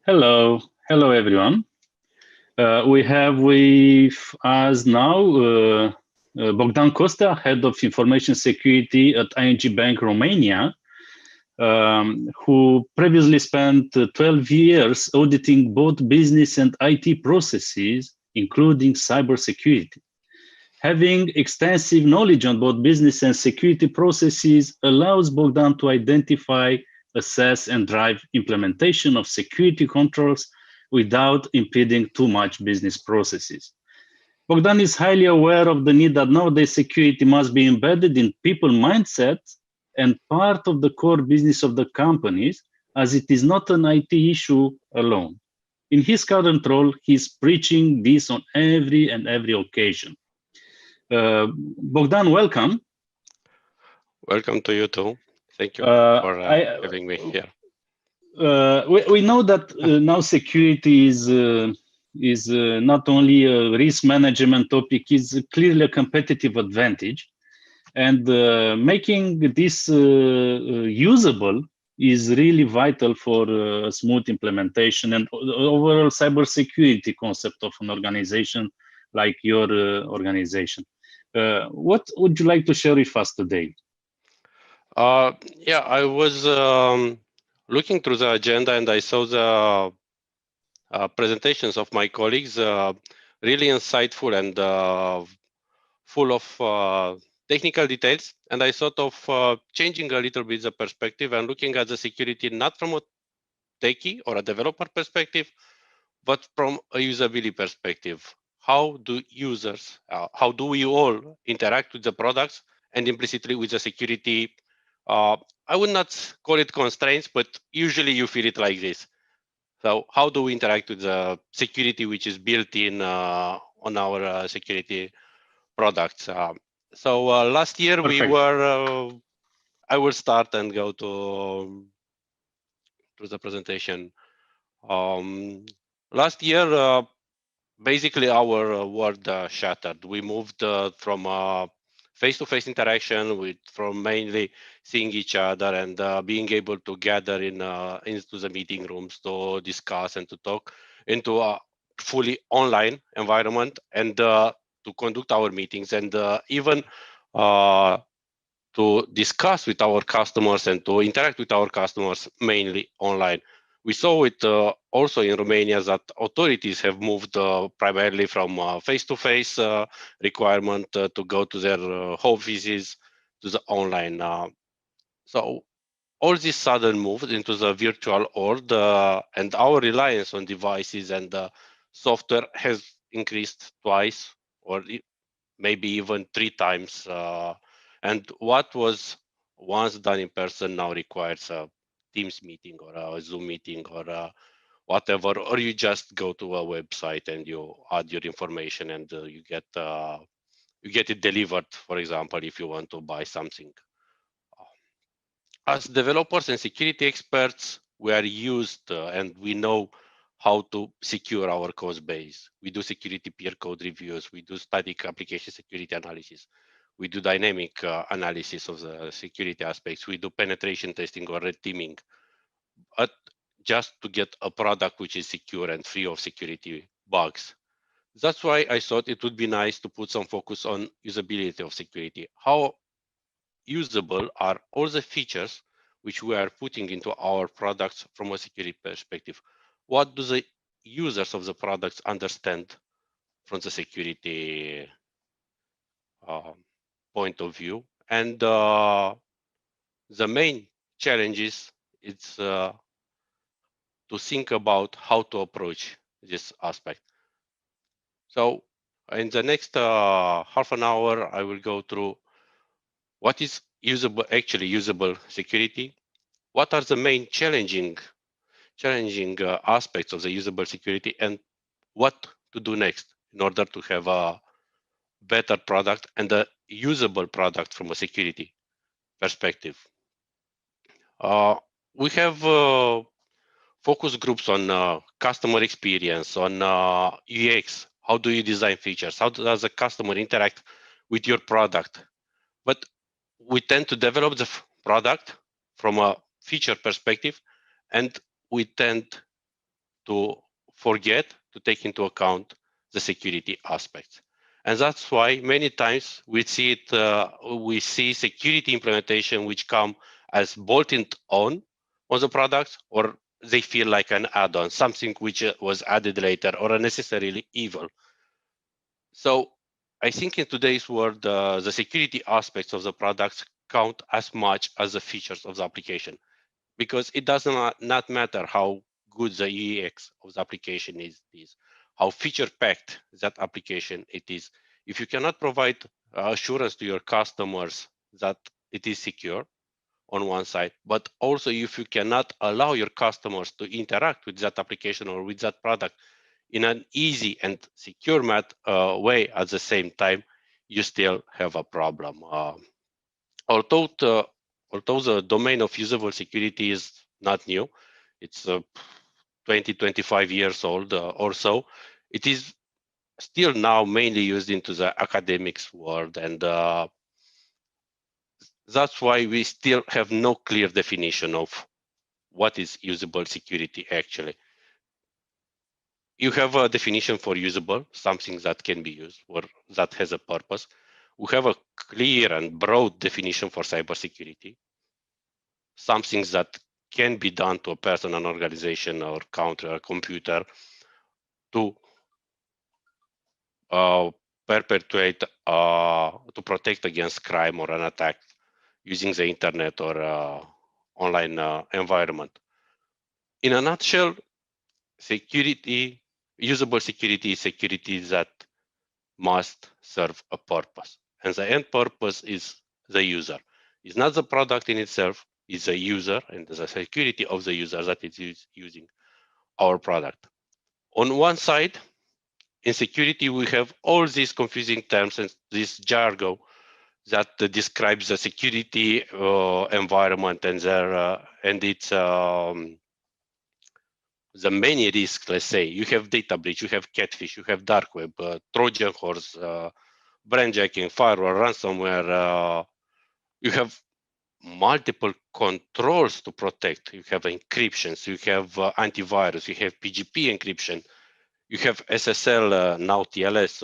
Hello everyone. We have with us now Bogdan Costea, Head of Information Security at ING Bank Romania, who previously spent 12 years auditing both business and IT processes, including cybersecurity. Having extensive knowledge on both business and security processes allows Bogdan to identify, assess, and drive implementation of security controls without impeding too much business processes. Bogdan is highly aware of the need that nowadays security must be embedded in people mindsets and part of the core business of the companies, as it is not an IT issue alone. In his current role, he's preaching this on every occasion. Bogdan, welcome. Welcome to you too. Thank you for having me here. We know that now security is not only a risk management topic, is clearly a competitive advantage. And making this usable is really vital for smooth implementation and overall cybersecurity concept of an organization like your organization. What would you like to share with us today? Yeah, I was looking through the agenda and I saw the presentations of my colleagues, really insightful and full of technical details. And I thought of changing a little bit the perspective and looking at the security not from a techie or a developer perspective, but from a usability perspective. How do users, how do we all interact with the products and implicitly with the security? I would not call it constraints, but usually you feel it like this. So how do we interact with the security which is built in on our security products? So last year Perfect. We were, I will start and go to the presentation. Last year, basically our world shattered. We moved from face-to-face interaction from mainly seeing each other and being able to gather into the meeting rooms to discuss and to talk into a fully online environment and to conduct our meetings and even to discuss with our customers and to interact with our customers mainly online. We saw it also in Romania that authorities have moved primarily from face-to-face requirement to go to their offices to the online. So all this sudden moved into the virtual world and our reliance on devices and software has increased twice or maybe even 3 times. And what was once done in person now requires a Teams meeting or a Zoom meeting or whatever, or you just go to a website and you add your information and you get it delivered, for example, if you want to buy something. As developers and security experts, we are used and we know how to secure our code base. We do security peer code reviews. We do static application security analysis. We do dynamic analysis of the security aspects. We do penetration testing or red teaming, but just to get a product which is secure and free of security bugs. That's why I thought it would be nice to put some focus on usability of security. How usable are all the features which we are putting into our products from a security perspective? What do the users of the products understand from the security point of view? And the main challenges it's to think about how to approach this aspect. So in the next half an hour, I will go through what is actually usable security, what are the main challenging aspects of the usable security, and what to do next in order to have a better product and a usable product from a security perspective. We have focus groups on customer experience, on UX. How do you design features? How does the customer interact with your product? But we tend to develop the product from a feature perspective, and we tend to forget to take into account the security aspects. And that's why many times we see security implementation which come as bolted on the products, or they feel like an add-on, something which was added later or unnecessarily evil. So I think in today's world, the security aspects of the products count as much as the features of the application, because it does not matter how good the UX of the application is, how feature-packed that application it is. If you cannot provide assurance to your customers that it is secure on one side, but also if you cannot allow your customers to interact with that application or with that product in an easy and secure way at the same time, you still have a problem. Although the domain of usable security is not new, it's 20, 25 years old or so, it is still now mainly used into the academics world, and that's why we still have no clear definition of what is usable security actually. You have a definition for usable, something that can be used or that has a purpose. We have a clear and broad definition for cybersecurity, something that can be done to a person, an organization, or country, or computer to perpetuate, to protect against crime or an attack using the internet or online environment. In a nutshell, security, usable security is security that must serve a purpose. And the end purpose is the user. It's not the product in itself, it's the user and the security of the user that is using our product. On one side, in security, we have all these confusing terms and this jargon that describes the security environment and its the many risks. Let's say you have data breach, you have catfish, you have dark web, Trojan horse, brandjacking, firewall, ransomware. You have multiple controls to protect. You have encryptions, you have antivirus, you have PGP encryption, you have SSL, now TLS,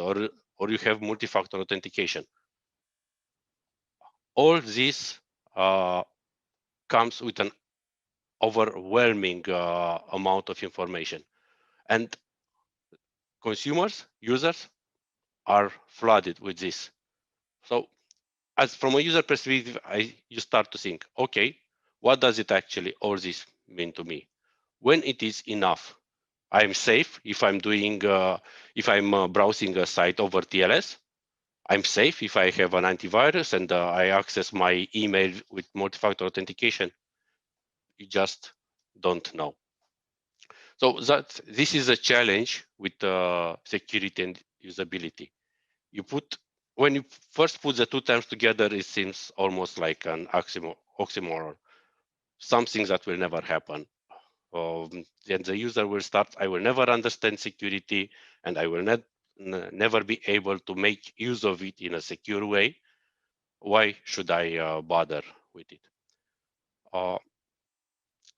or you have multi-factor authentication. All this comes with an overwhelming amount of information, and consumers, users are flooded with this. So as from a user perspective, you start to think, okay, what does it actually all this mean to me? When it is enough, I'm safe if I'm doing, if I'm browsing a site over TLS. I'm safe if I have an antivirus and I access my email with multi-factor authentication. You just don't know. So this is a challenge with security and usability. When you first put the two terms together, it seems almost like an oxymoron, something that will never happen. Then the user will start, I will never understand security and I will never be able to make use of it in a secure way. Why should I bother with it?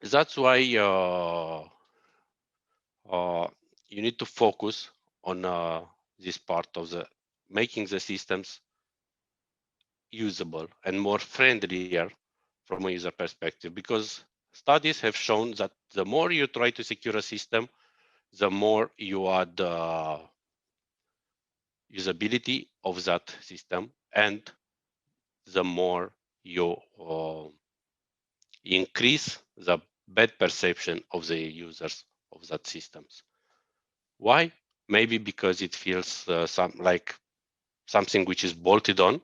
That's why you need to focus on this part of the making the systems usable and more friendlier from a user perspective, because studies have shown that the more you try to secure a system, the more you add usability of that system, and the more you increase the bad perception of the users of that systems. Why? Maybe because it feels like something which is bolted on,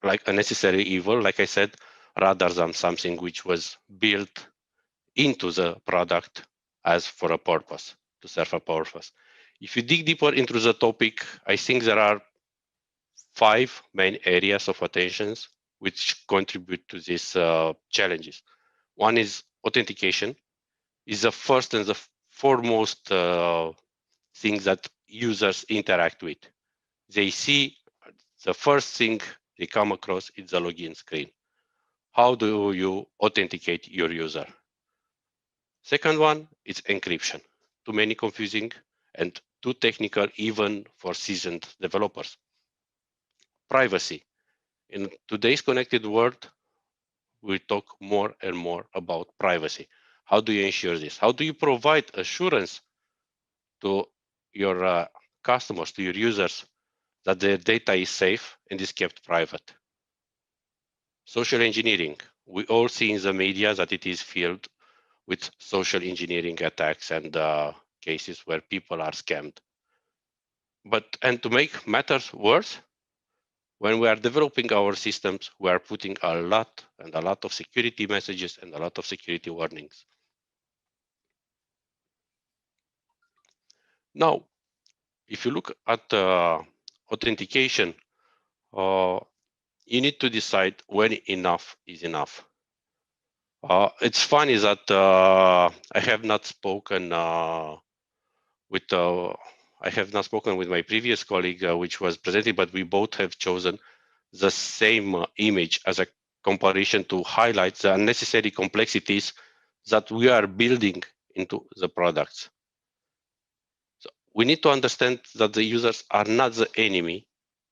like a necessary evil, like I said, rather than something which was built into the product as for a purpose, to serve a purpose. If you dig deeper into the topic, I think there are 5 main areas of attention which contribute to these challenges. One is authentication, is the first and the foremost thing that users interact with. They see the first thing they come across is the login screen. How do you authenticate your user? Second one is encryption. too many confusing and too technical even for seasoned developers. Privacy. In today's connected world, we talk more and more about privacy. How do you ensure this? How do you provide assurance to your customers, to your users, that their data is safe and is kept private? Social engineering. We all see in the media that it is filled with social engineering attacks and cases where people are scammed. And to make matters worse, when we are developing our systems, we are putting a lot of security messages and a lot of security warnings. Now, if you look at authentication, you need to decide when enough is enough. It's funny that I have not spoken with my previous colleague, which was presented, but we both have chosen the same image as a comparison to highlight the unnecessary complexities that we are building into the products. So we need to understand that the users are not the enemy,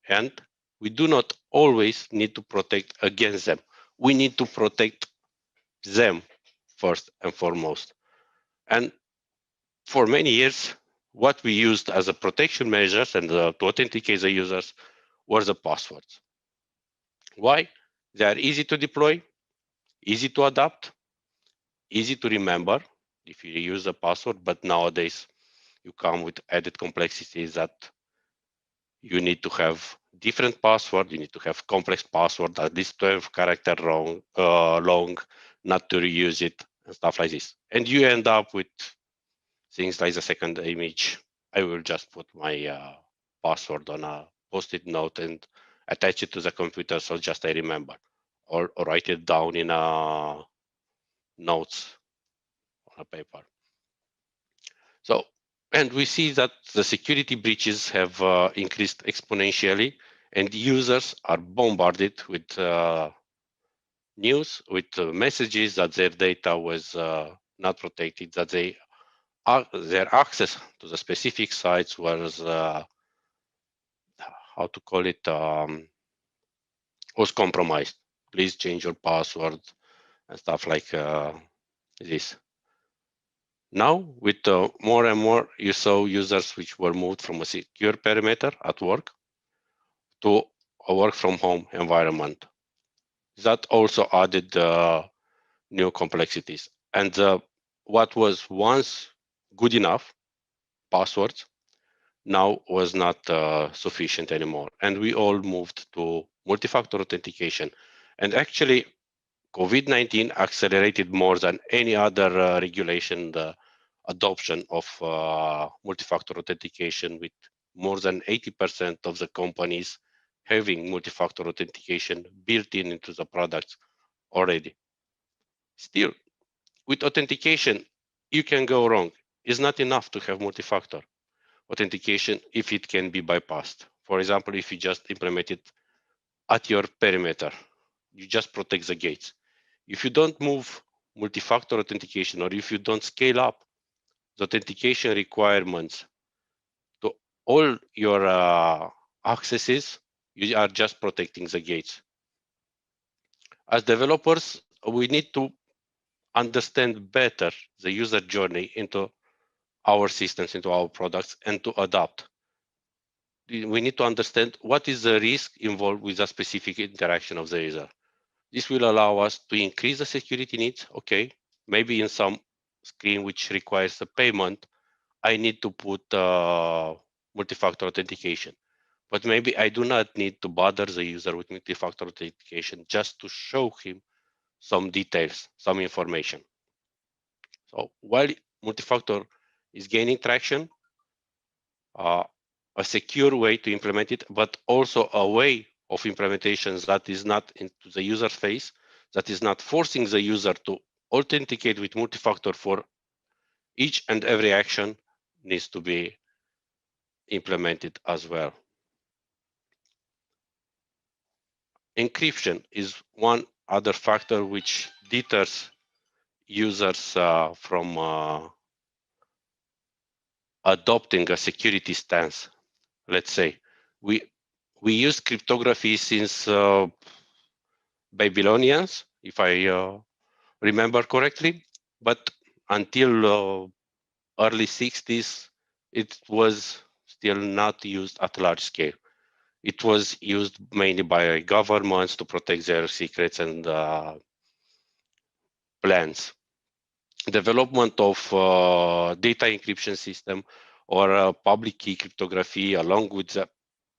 and we do not always need to protect against them. We need to protect them first and foremost. And for many years, what we used as a protection measures and to authenticate the users were the passwords. Why? They are easy to deploy, easy to adapt, easy to remember if you use a password, but nowadays you come with added complexities that you need to have different password, you need to have complex password, at least 12 character long, not to reuse it and stuff like this. And you end up with things like the second image. I will just put my password on a post-it note and attach it to the computer so just I remember, or write it down in a notes on a paper. So, and we see that the security breaches have increased exponentially, and users are bombarded with news, with messages that their data was not protected, that their access to the specific sites was, how to call it, was compromised. Please change your password and stuff like this. Now, with more and more, you saw users which were moved from a secure perimeter at work to a work from home environment. That also added new complexities. And what was once good enough, passwords, now was not sufficient anymore. And we all moved to multi-factor authentication. And actually, COVID-19 accelerated more than any other regulation the adoption of multi-factor authentication, with more than 80% of the companies having multi-factor authentication built into the products already. Still, with authentication, you can go wrong. It's not enough to have multi-factor authentication if it can be bypassed. For example, if you just implement it at your perimeter, you just protect the gates. If you don't move multi-factor authentication, or if you don't scale up the authentication requirements to all your accesses, you are just protecting the gates. As developers, we need to understand better the user journey into our systems, into our products, and to adapt. We need to understand what is the risk involved with a specific interaction of the user. This will allow us to increase the security needs. Okay, maybe in some screen which requires a payment, I need to put multi-factor authentication. But maybe I do not need to bother the user with multi-factor authentication just to show him some details, some information. So while multi-factor is gaining traction, a secure way to implement it, but also a way of implementation that is not into the user face, that is not forcing the user to authenticate with multi-factor for each and every action, needs to be implemented as well. Encryption is one other factor which deters users from adopting a security stance. Let's say we use cryptography since Babylonians, if I remember correctly, but until early 60s, it was still not used at large scale. It was used mainly by governments to protect their secrets and plans. Development of data encryption system or public key cryptography, along with the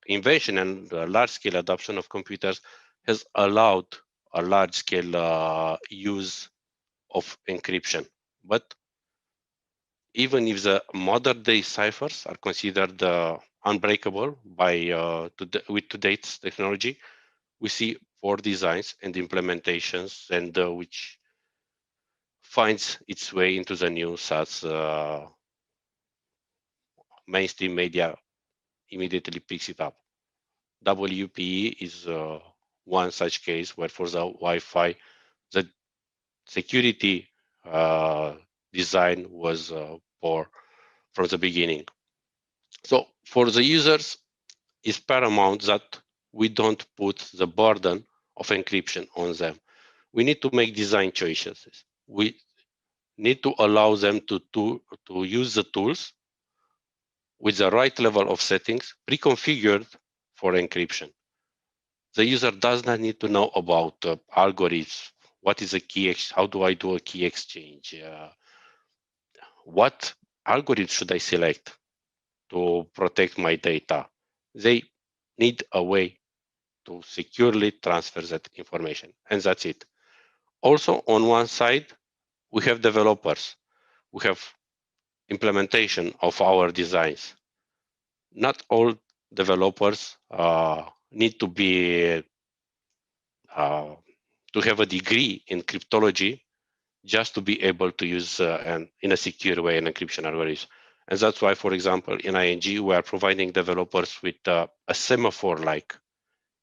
invention and large-scale adoption of computers, has allowed a large-scale use of encryption. But even if the modern-day ciphers are considered unbreakable with today's technology, we see poor designs and implementations, and which finds its way into the news as mainstream media immediately picks it up. WPE is one such case where for the Wi-Fi, the security design was poor from the beginning. So for the users, it's paramount that we don't put the burden of encryption on them. We need to make design choices. We need to allow them to use the tools with the right level of settings pre-configured for encryption. The user does not need to know about algorithms. What is a key? How do I do a key exchange? What algorithm should I select to protect my data? They need a way to securely transfer that information, and that's it. Also, on one side, we have developers. We have implementation of our designs. Not all developers need to be to have a degree in cryptology just to be able to use in a secure way an encryption algorithm. And that's why, for example, in ING, we are providing developers with a semaphore-like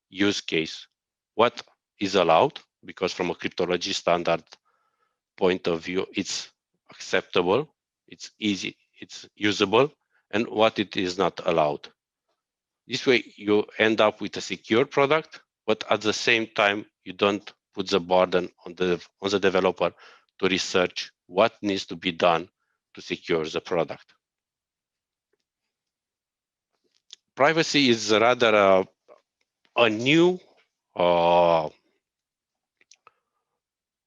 use case. What is allowed, because from a cryptology standard point of view, it's acceptable, it's easy, it's usable, and what it is not allowed. This way, you end up with a secure product, but at the same time, you don't put the burden on the developer to research what needs to be done to secure the product. Privacy is rather a new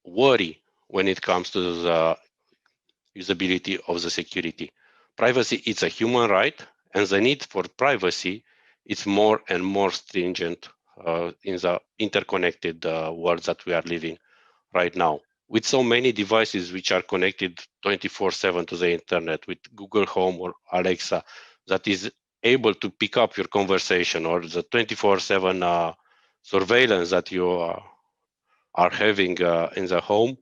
worry when it comes to the usability of the security. Privacy is a human right, and the need for privacy is more and more stringent in the interconnected world that we are living right now. With so many devices which are connected 24/7 to the internet, with Google Home or Alexa that is able to pick up your conversation, or the 24/7 surveillance that you are having in the home,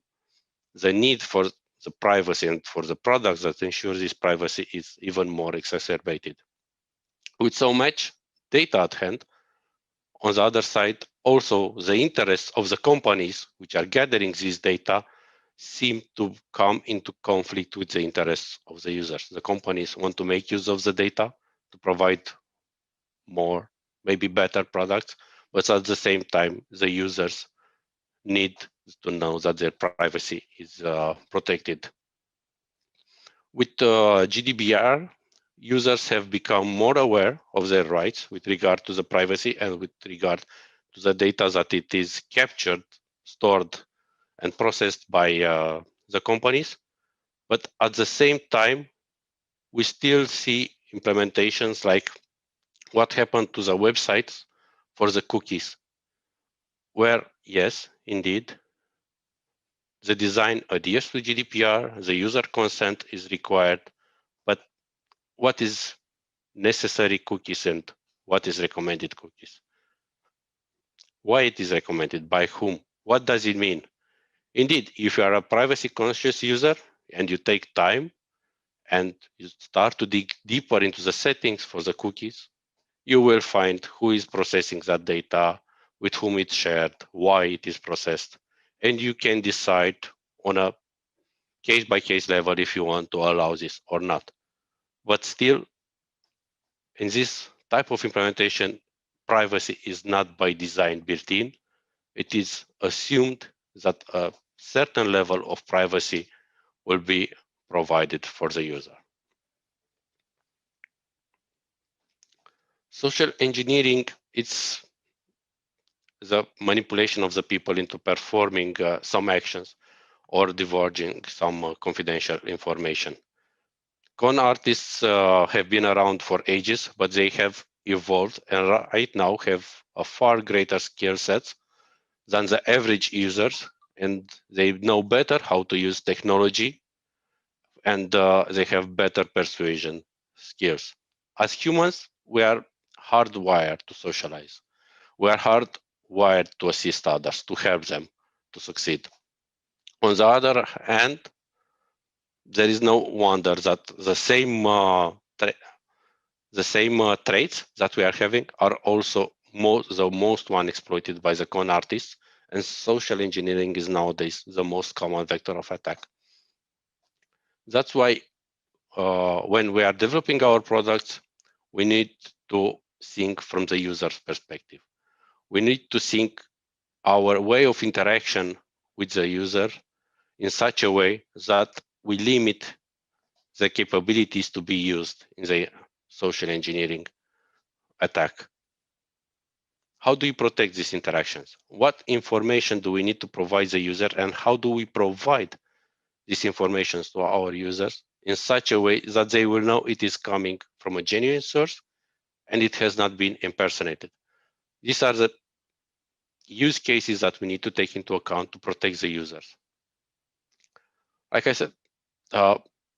the need for the privacy and for the products that ensure this privacy is even more exacerbated. With so much data at hand, on the other side, also the interests of the companies which are gathering this data seem to come into conflict with the interests of the users. The companies want to make use of the data to provide more, maybe better products, but at the same time, the users need to know that their privacy is protected. With GDPR, users have become more aware of their rights with regard to the privacy and with regard to the data that it is captured, stored, and processed by the companies. But at the same time, we still see implementations like what happened to the websites for the cookies, where, yes, indeed, the design adheres to GDPR, the user consent is required, but what is necessary cookies and what is recommended cookies? Why it is recommended? By whom? What does it mean? Indeed, if you are a privacy conscious user and you take time and you start to dig deeper into the settings for the cookies, you will find who is processing that data, with whom it's shared, why it is processed, and you can decide on a case-by-case level if you want to allow this or not. But still, in this type of implementation, privacy is not by design built in. It is assumed that a certain level of privacy will be provided for the user. Social engineering, it's the manipulation of the people into performing some actions or divulging some confidential information. Con artists have been around for ages, but they have evolved and right now have a far greater skill sets than the average users, and they know better how to use technology, and they have better persuasion skills. As humans, we are hardwired to socialize. We are hardwired to assist others, to help them to succeed. On the other hand, there is no wonder that the same traits that we are having are also the most one exploited by the con artists, and social engineering is nowadays the most common vector of attack. That's why when we are developing our products, we need to think from the user's perspective. We need to think our way of interaction with the user in such a way that we limit the capabilities to be used in the social engineering attack. How do you protect these interactions? What information do we need to provide the user, and how do we provide these information to our users in such a way that they will know it is coming from a genuine source and it has not been impersonated? These are the use cases that we need to take into account to protect the users. Like I said,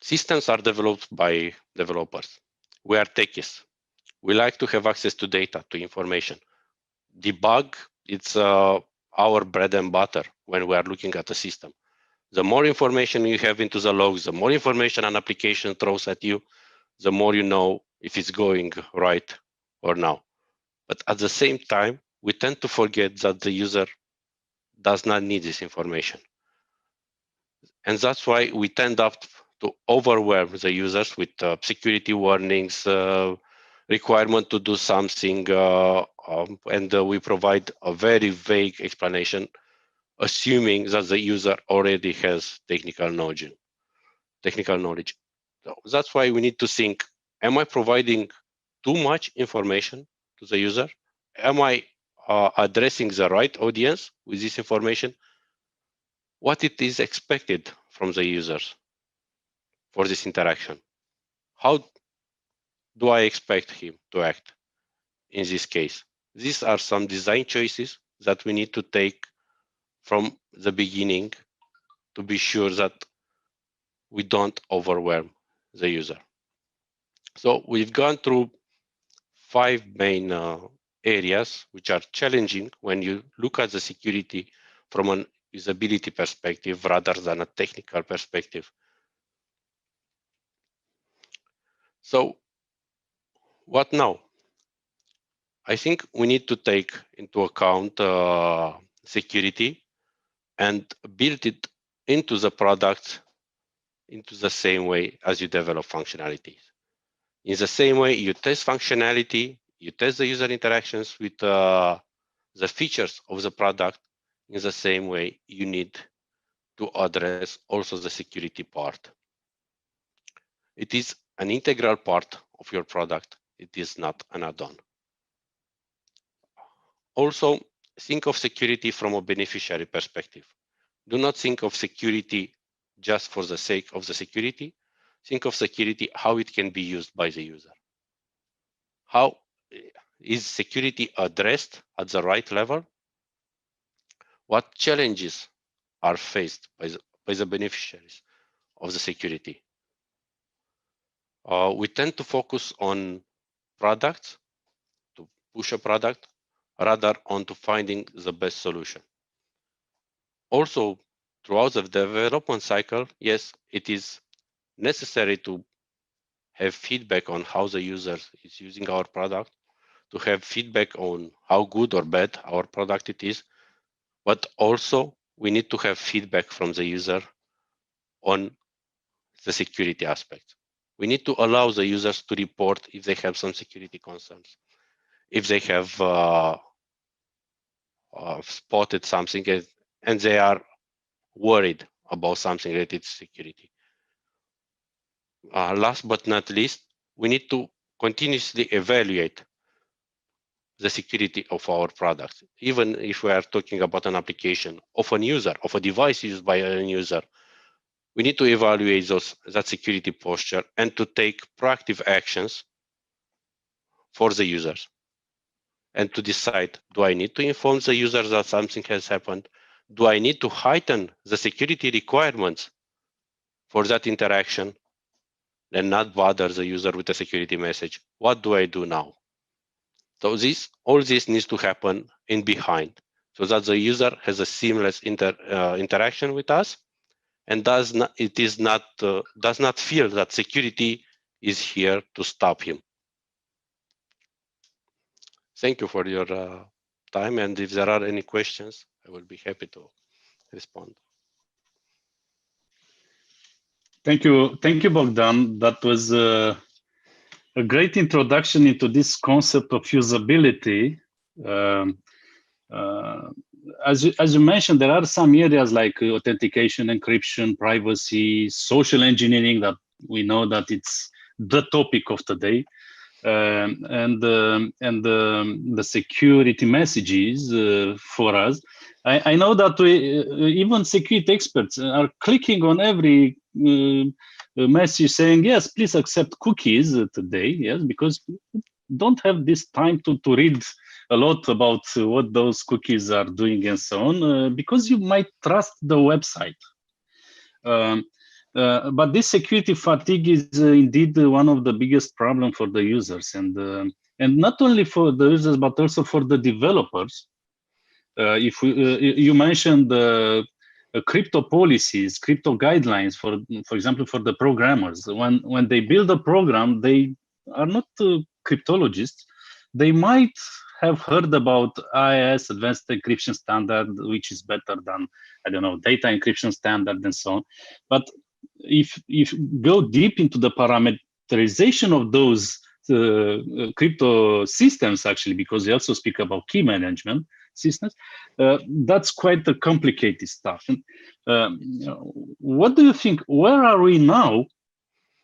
systems are developed by developers. We are techies. We like to have access to data, to information. Debug, it's our bread and butter when we are looking at a system. The more information you have into the logs, the more information an application throws at you, the more you know if it's going right or not. But at the same time, we tend to forget that the user does not need this information. And that's why we tend up to overwhelm the users with security warnings, requirement to do something, and we provide a very vague explanation, assuming that the user already has technical knowledge. So that's why we need to think, am I providing too much information to the user? Am I addressing the right audience with this information? What it is expected from the users for this interaction? How do I expect him to act in this case? These are some design choices that we need to take from the beginning to be sure that we don't overwhelm the user. So we've gone through 5 main areas which are challenging when you look at the security from an usability perspective rather than a technical perspective. So what now? I think we need to take into account security and build it into the product into the same way as you develop functionalities. In the same way you test functionality, you test the user interactions with the features of the product, in the same way you need to address also the security part. It is an integral part of your product. It is not an add-on. Also, think of security from a beneficiary perspective. Do not think of security just for the sake of the security. Think of security, how it can be used by the user. How is security addressed at the right level? What challenges are faced by the beneficiaries of the security? We tend to focus on products, to push a product, rather on to finding the best solution. Also, throughout the development cycle, yes, it is necessary to have feedback on how the user is using our product, to have feedback on how good or bad our product it is, but also we need to have feedback from the user on the security aspect. We need to allow the users to report if they have some security concerns, if they have spotted something and they are worried about something related to security. Last but not least, we need to continuously evaluate the security of our products. Even if we are talking about an application of a user, of a device used by a user, we need to evaluate that security posture and to take proactive actions for the users. And to decide, do I need to inform the user that something has happened? Do I need to heighten the security requirements for that interaction and not bother the user with a security message? What do I do now? So all this needs to happen in behind, so that the user has a seamless interaction with us and does not feel that security is here to stop him. Thank you for your time, and if there are any questions, I will be happy to respond. Thank you, Bogdan. That was a great introduction into this concept of usability. As you mentioned, there are some areas like authentication, encryption, privacy, social engineering that we know that it's the topic of today, and the security messages for us. I know that even security experts are clicking on every message saying, yes, please accept cookies today, yes, because we don't have this time to read a lot about what those cookies are doing and so on, because you might trust the website. But this security fatigue is indeed one of the biggest problems for the users, and not only for the users, but also for the developers. If you mentioned crypto policies, crypto guidelines, for example, for the programmers, when they build a program, they are not cryptologists. They might have heard about IIS, Advanced Encryption Standard, which is better than, I don't know, data encryption standard and so on. But if you go deep into the parameterization of those crypto systems, actually, because they also speak about key management systems, that's quite a complicated stuff. What do you think? Where are we now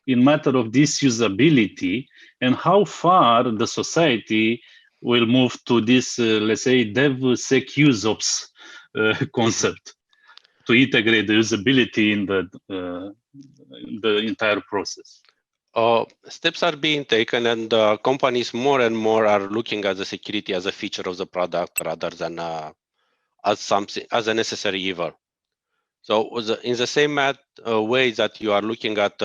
in matter of this usability, and how far the society will move to this, let's say, DevSecUseOps concept to integrate the usability in the entire process? Steps are being taken, and companies more and more are looking at the security as a feature of the product rather than as a necessary evil. So in the same way that you are looking at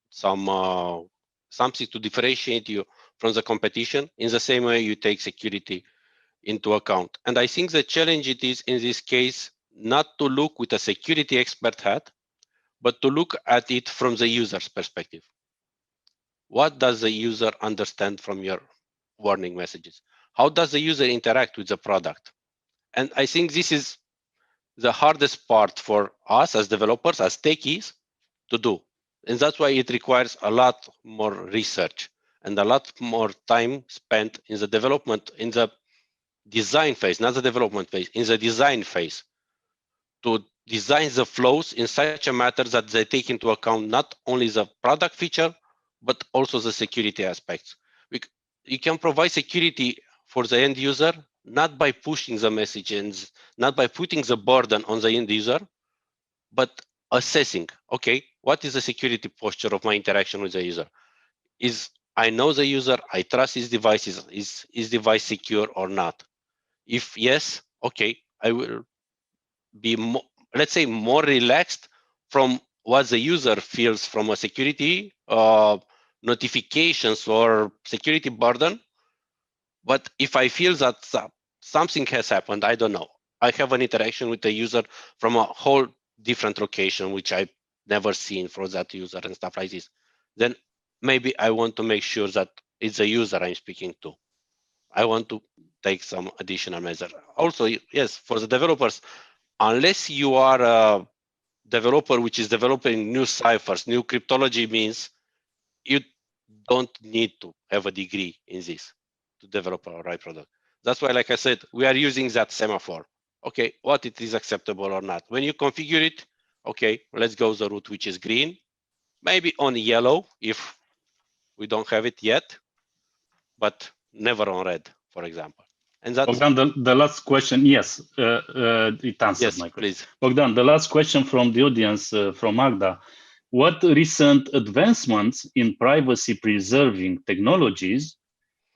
something to differentiate you from the competition, in the same way you take security into account. And I think the challenge it is in this case not to look with a security expert hat, but to look at it from the user's perspective. What does the user understand from your warning messages? How does the user interact with the product? And I think this is the hardest part for us as developers, as techies, to do. And that's why it requires a lot more research and a lot more time spent in the development, in the design phase, not the development phase, in the design phase, to design the flows in such a manner that they take into account not only the product feature, but also the security aspects. You can provide security for the end user, not by pushing the messages, not by putting the burden on the end user, but assessing, okay, what is the security posture of my interaction with the user? I know the user, I trust his devices, is his device secure or not? If yes, okay, I will be more, let's say, more relaxed from what the user feels from a security notifications or security burden. But if I feel that something has happened, I don't know, I have an interaction with the user from a whole different location, which I've never seen for that user and stuff like this, then maybe I want to make sure that it's a user I'm speaking to. I want to take some additional measure. Also, yes, for the developers, unless you are a developer which is developing new ciphers, new cryptology means you don't need to have a degree in this to develop a right product. That's why, like I said, we are using that semaphore. Okay, what it is acceptable or not. When you configure it, okay, let's go the route which is green, maybe on yellow if we don't have it yet, but never on red, for example. And that's Bogdan, the last question. Yes, it answered my question. Please. Bogdan, the last question from the audience, from Magda. What recent advancements in privacy-preserving technologies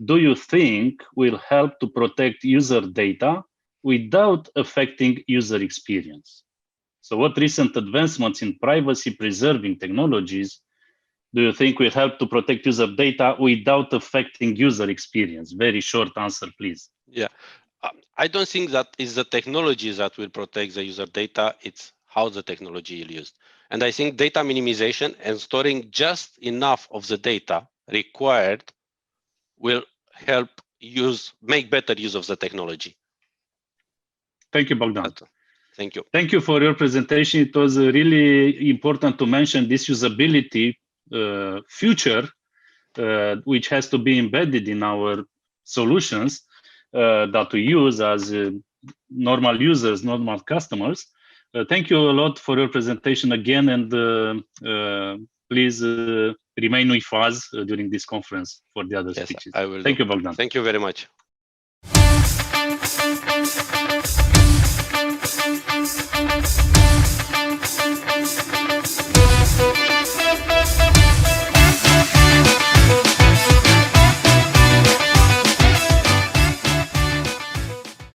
do you think will help to protect user data without affecting user experience? So what recent advancements in privacy-preserving technologies do you think will help to protect user data without affecting user experience? Very short answer, please. Yeah, I don't think that is the technology that will protect the user data. It's how the technology is used. And I think data minimization and storing just enough of the data required will help make better use of the technology. Thank you, Bogdan. Thank you. Thank you for your presentation. It was really important to mention this usability feature, which has to be embedded in our solutions that we use as normal users, normal customers. Thank you a lot for your presentation again, and please remain with us during this conference for the other speeches. I will. Thank you, Bogdan. Thank you very much.